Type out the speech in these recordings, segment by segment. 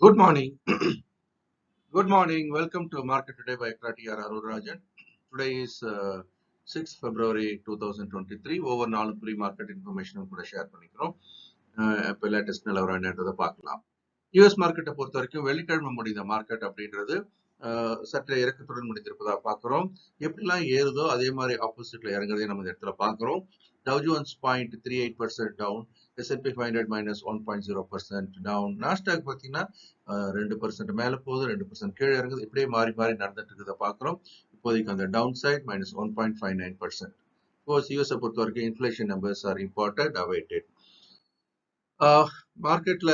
Good morning. Good morning. Welcome to Market Today by ECTRA Arulrajhan. Today is 6th February 2023. Over 4 pre-market information கூட share பண்ணிக்கிறோம். இப்போ latest நிலவரம் என்னன்றதை பார்க்கலாம். US மார்க்கெட்டை பொறுத்த வரைக்கும் வெள்ளிக்கிழமை முடிந்த மார்க்கெட் அப்படின்றது சற்று இறக்கத்துடன் முடிந்திருப்பதா பார்க்கிறோம். எப்படிலாம் ஏறுதோ அதே மாதிரி ஆப்போசிட்ல இறங்குறதே நம்ம இந்த இடத்துல பார்க்கிறோம். Dow Jones 0.38% down, S&P 500 minus 1.0% down, Nasdaq பார்த்தீங்கன்னா 2% மேல போகுது, 2% கீழே இறங்குது. இப்படியே மாறி மாறி நடந்துட்டு இருக்கிறத பார்க்கிறோம். இப்போதைக்கு அந்த டவுன் சைட் மைனஸ் 1.59%. யூஎஸ் பொறுத்த வரைக்கும் inflation numbers are important awaited. மார்க்கெட்ல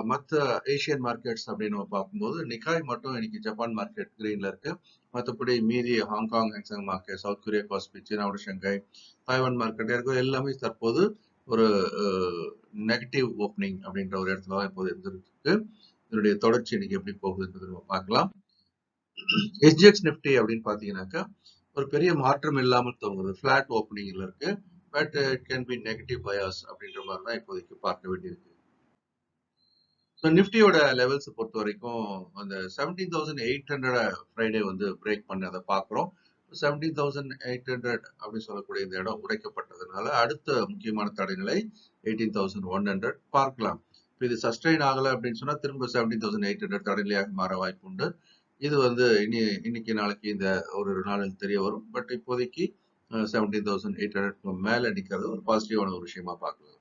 மற்ற ஏசியன் மார்க்கெட்ஸ் அப்படின்னு நம்ம பார்க்கும்போது நிக்காய் மட்டும் இன்னைக்கு ஜப்பான் மார்க்கெட் கிரீன்ல இருக்கு. மற்றபடி மீதி ஹாங்காங் ஹாங்ஸாங் மார்க்கெட், சவுத் கொரியா காஸ்பி, சீனாவோட ஷங்காய், தாய்வான் மார்க்கெட் இருக்கு. எல்லாமே தற்போது ஒரு நெகட்டிவ் ஓப்பனிங் அப்படின்ற ஒரு இடத்துல தான் இப்போது இருந்திருக்கு. இதனுடைய தொடர்ச்சி இன்னைக்கு எப்படி போகுதுன்றது நம்ம பார்க்கலாம். எஸ்ஜிஎக்ஸ் நிப்டி அப்படின்னு பாத்தீங்கன்னாக்கா ஒரு பெரிய மாற்றம் இல்லாமல் தோங்குது. பிளாட் ஓப்பனிங்ல இருக்கு. But it can be negative bias அப்படின்ற மாதிரி தான் இப்போதைக்கு பார்க்க வேண்டியிருக்கு. ஸோ நிஃப்டியோட லெவல்ஸ் பொறுத்த வரைக்கும் அந்த 17,800 ஃப்ரைடே வந்து பிரேக் பண்ணதை பார்க்குறோம். 17,800 அப்படின்னு சொல்லக்கூடிய இந்த இடம் உடைக்கப்பட்டதுனால அடுத்த முக்கியமான தடைநிலை 18,100 பார்க்கலாம். இப்போ இது சஸ்டெயின் ஆகலை அப்படின்னு சொன்னா திரும்ப 17,800 தடைநிலையாக மாற வாய்ப்பு உண்டு. இது வந்து இன்னைக்கு நாளைக்கு இந்த ஒரு நாளில் தெரிய வரும். பட் இப்போதைக்கு 17,800 மேல நிற்கிறது ஒரு பாசிட்டிவான ஒரு விஷயமா பார்க்கலாம்.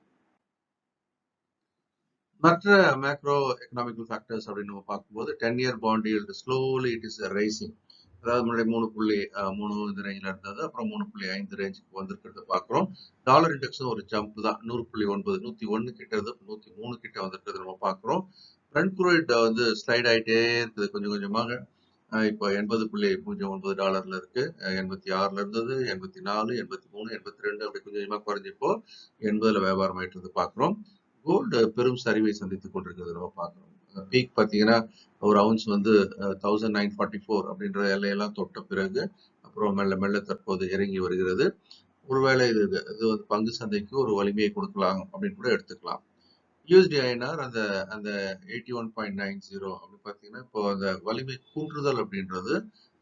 மற்ற மேக்ரோ எக்கனாமிக்கல் ஃபேக்டர்ஸ் அப்படின்னு நம்ம பார்க்கும்போது 10-year bond yield slowly it is rising. அதாவது முன்னாடி 3.3 இந்த ரேஞ்சில் இருந்தது, அப்புறம் 3.5 ரேஞ்சுக்கு வந்திருக்கிறத பார்க்குறோம். டாலர் இண்டெக்ஸும் ஒரு ஜம்ப் தான். 100.9 101 கிட்ட இருந்து 103 கிட்ட வந்திருக்கிறது நம்ம பார்க்குறோம். ஃப்ரண்ட் குரூட் வந்து ஸ்லைட் ஆகிட்டே இருக்குது கொஞ்சம் கொஞ்சமாக. இப்போ $80.09 இருக்கு. 86 இருந்தது, 84, 83, 82 அப்படி கொஞ்சம் கொஞ்சமாக குறைஞ்சி இப்போ 80 வியாபாரம் ஆயிட்டு இருந்து பார்க்குறோம். கோல்டு பெரும் சரிவை சந்தித்துக் கொண்டிருக்கிறது நம்ம பார்க்கிறோம். பீக் பார்த்தீங்கன்னா ஒரு அவுன்ஸ் வந்து 1944 அப்படின்ற எல்லையெல்லாம் தொட்ட பிறகு அப்புறம் மெல்ல மெல்ல தற்போது இறங்கி வருகிறது. ஒருவேளை இது வந்து பங்கு சந்தைக்கு ஒரு வலிமையை கொடுக்கலாம் அப்படின்னு கூட எடுத்துக்கலாம். யூஎஸ்டி ஐஎன்ஆர் அந்த 81.90 அப்படின்னு பார்த்தீங்கன்னா இப்போ அந்த வலிமை கூன்றுதல் அப்படின்றது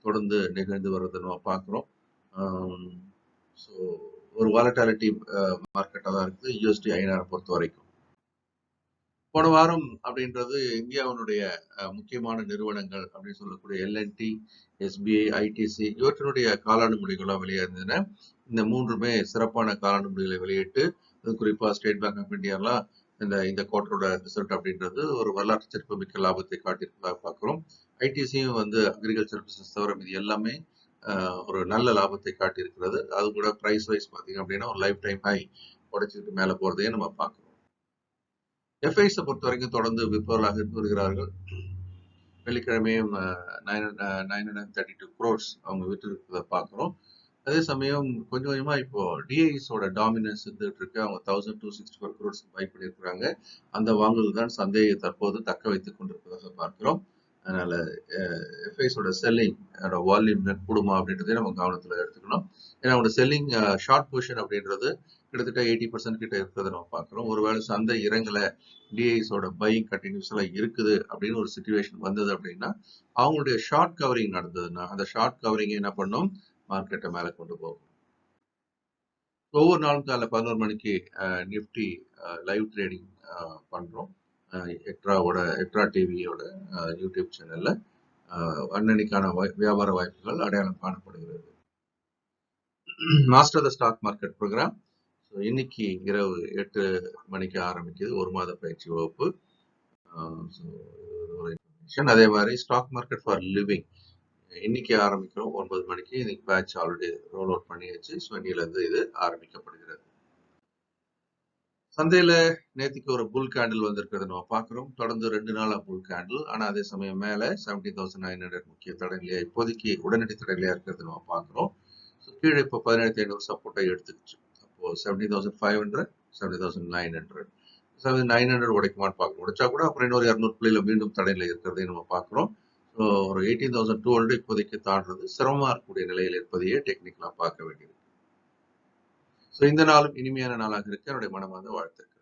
தொடர்ந்து நிகழ்ந்து வருவதை நம்ம பார்க்குறோம். ஸோ ஒரு வாலட்டாலிட்டி மார்க்கெட்டாக தான் இருக்குது யூஎஸ்டி ஐஎன்ஆர் பொறுத்த வரைக்கும். போன வாரம் அப்படின்றது இந்தியாவினுடைய முக்கியமான நிறுவனங்கள் அப்படின்னு சொல்லக்கூடிய எல்என்டி, எஸ்பிஐ, ஐடிசி இவற்றினுடைய காலாண்டு முடிவுகளாக வெளியேறின. இந்த மூன்றுமே சிறப்பான காலாண்டு முடிவுகளை வெளியிட்டு குறிப்பா ஸ்டேட் பேங்க் ஆஃப் இந்தியாலாம் இந்த குவார்டரோட ரிசல்ட் அப்படின்றது ஒரு வரலாற்று சிறப்புமிக்க லாபத்தை காட்டியிருப்பதாக பார்க்கிறோம். ஐடிசியும் வந்து அக்ரிகல்ச்சர் பிசினஸ் தவிர இது எல்லாமே ஒரு நல்ல லாபத்தை காட்டியிருக்கிறது. அது கூட பிரைஸ் வைஸ் பார்த்தீங்க அப்படின்னா ஒரு லைஃப் டைம் ஹை உடைச்சிட்டு மேலே போறதையே நம்ம பார்க்கிறோம். எஃப்ஐஸை பொறுத்த வரைக்கும் தொடர்ந்து விற்பவர்களாக இருந்து வருகிறார்கள். வெள்ளிக்கிழமையும் 932 crores அவங்க விட்டு இருக்கிறத பார்க்குறோம். அதே சமயம் கொஞ்சம் கொஞ்சமா இப்போ டிஐஸோட டாமினன்ஸ் இருந்துட்டு இருக்கு. அவங்க 1264 crores பை பண்ணியிருக்கிறாங்க. அந்த வாங்குதல் தான் சந்தையை தற்போது தக்க வைத்துக் கொண்டிருப்பதாக பார்க்கிறோம். அதனால எஃப்ஐஸோட செல்லிங் வால்யூம் கூடுமா அப்படின்றதே நம்ம கவனத்தில் எடுத்துக்கணும். ஏன்னா அவங்களோட செல்லிங் ஷார்ட் பொசிஷன் அப்படின்றது கிட்டத்தட்ட 80% கிட்ட இருக்கிறத நம்ம பார்க்குறோம். ஒருவேளை சந்தை இறங்கல, டிஐஸோட பையிங் கண்டினியூஸ்ல இருக்குது அப்படின்னு ஒரு சிச்சுவேஷன் வந்தது அப்படின்னா அவங்களுடைய ஷார்ட் கவரிங் நடந்ததுன்னா அந்த ஷார்ட் கவரிங் என்ன பண்ணும், மார்க்கெட்டை மேலே கொண்டு போகும். ஒவ்வொரு நாளும் காலைல 11 மணிக்கு நிஃப்டி லைவ் ட்ரேடிங் பண்றோம். எக்ட்ரா டிவியோட யூடியூப் சேனல்ல அன்னன்னைக்கான வியாபார வாய்ப்புகள் அடையாளம் காணப்படுகிறது. Master the stock market program இன்னைக்கு இரவு 8 மணிக்கு ஆரம்பிக்குது. ஒரு மாத பயிற்சி வகுப்பு. அதே மாதிரி ஸ்டாக் மார்க்கெட் ஃபார் லிவிங் இன்னைக்கு ஆரம்பிக்கிறோம் 9 மணிக்கு. இன்னைக்கு பேட்ச் ஆல்ரெடி ரோல் அவுட் பண்ணியாச்சு. ஸோ இன்னிலிருந்து இது ஆரம்பிக்கப்படுகிறது. சந்தையில நேற்றுக்கு ஒரு புல் கேண்டில் வந்திருக்கிறது நம்ம பார்க்கிறோம். தொடர்ந்து 2 நாளா புல் கேண்டில். ஆனா அதே சமயம் மேல 17,900 முக்கிய தடைநிலையா இப்போதைக்கு உடனடி தடைநிலையா இருக்கிறது நம்ம பார்க்கிறோம். கீழே இப்போ 17,500 சப்போர்ட்டை எடுத்துக்கிச்சு. அப்போ 17,500, 17,900, 17,900 உடைக்குமான்னு பார்க்கணும். உடைச்சா கூட அப்புறம் இன்னொரு 200 புள்ளியில மீண்டும் தடைநிலை இருக்கிறதையும் நம்ம பார்க்கிறோம். ஒரு 18,200 இப்போதைக்கு தாண்டது சிரமமா இருக்கக்கூடிய நிலையில் இருப்பதையே டெக்னிக்கலா பார்க்க வேண்டியது. ஸோ இந்த நாளும் இனிமையான நாளாக இருக்க என்னுடைய மனமார்ந்த வாழ்த்துக்கள்.